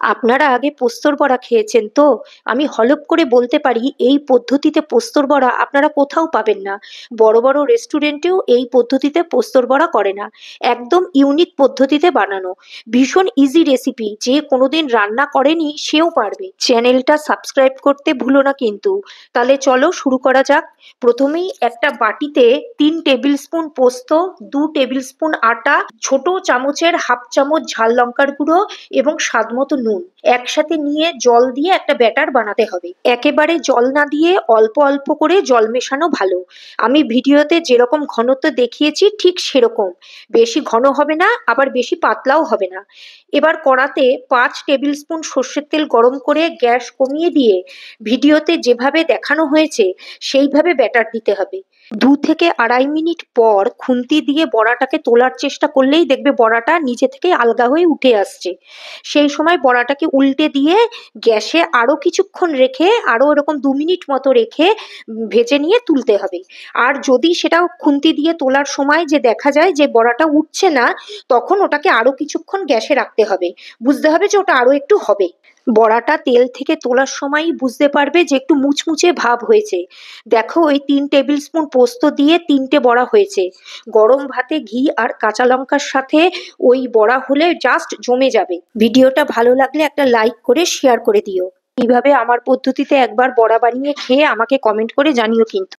আপনারা আগে পোস্তর বড়া খেয়েছেন তো? আমি হলপ করে বলতে পারি এই পদ্ধতিতে পোস্তর বড়া আপনারা কোথাও পাবেন না। বড় বড় রেস্টুরেন্টেও এই পদ্ধতিতে পোস্তর বড়া করে না। একদম ইউনিক পদ্ধতিতে বানানো, ভীষণ ইজি রেসিপি, যে কোনোদিন রান্না করেনি সেও পারবে। চ্যানেলটা সাবস্ক্রাইব করতে ভুলো না কিন্তু। তাহলে চলো শুরু করা যাক। প্রথমেই একটা বাটিতে 3 টেবিল স্পুন পোস্ত, 2 টেবিল স্পুন আটা, ছোট চামচের হাফ চামচ ঝাল লঙ্কার গুঁড়ো এবং স্বাদমতো নুন একসাথে নিয়ে জল দিয়ে একটা ব্যাটার বানাতে হবে। একেবারে জল না দিয়ে অল্প অল্প করে জল মেশানো ভালো। আমি ভিডিওতে যেরকম ঘনত্ব দেখিয়েছি ঠিক সেরকম, বেশি ঘন হবে না আবার বেশি পাতলাও হবে না। এবার কড়াতে 5 টেবিল স্পুন সর্ষের তেল গরম করে গ্যাস কমিয়ে দিয়ে ভিডিওতে যেভাবে দেখানো হয়েছে সেইভাবে ব্যাটার দিতে হবে। 2 থেকে আড়াই মিনিট পর খুন্তি দিয়ে বড়াটাকে তোলার চেষ্টা করলেই দেখবে বড়াটা নিচে থেকে আলগা হয়ে উঠে আসছে। সেই সময় বড়াটাকে উল্টে দিয়ে গ্যাসে আরো কিছুক্ষণ রেখে, আরো এরকম 2 মিনিট মতো রেখে ভেজে নিয়ে তুলতে হবে। আর যদি সেটা খুন্তি দিয়ে তোলার সময় যে দেখা যায় যে বড়াটা উঠছে না, তখন ওটাকে আরো কিছুক্ষণ গ্যাসে রাখতে হবে। বুঝতে হবে যে ওটা আরো একটু হবে। বড়াটা তেল থেকে তোলার সময়ই বুঝতে পারবে যে একটু মুচমুচে ভাব হয়েছে। দেখো, ওই 3 টেবিল স্পুন পোস্ত দিয়ে 3টে বড়া হয়েছে। গরম ভাতে ঘি আর কাঁচা লঙ্কার সাথে ওই বড়া হলে জাস্ট জমে যাবে। ভিডিওটা ভালো লাগলে একটা লাইক করে শেয়ার করে দিও। এইভাবে আমার পদ্ধতিতে একবার বড়া বানিয়ে খেয়ে আমাকে কমেন্ট করে জানিও কিন্তু।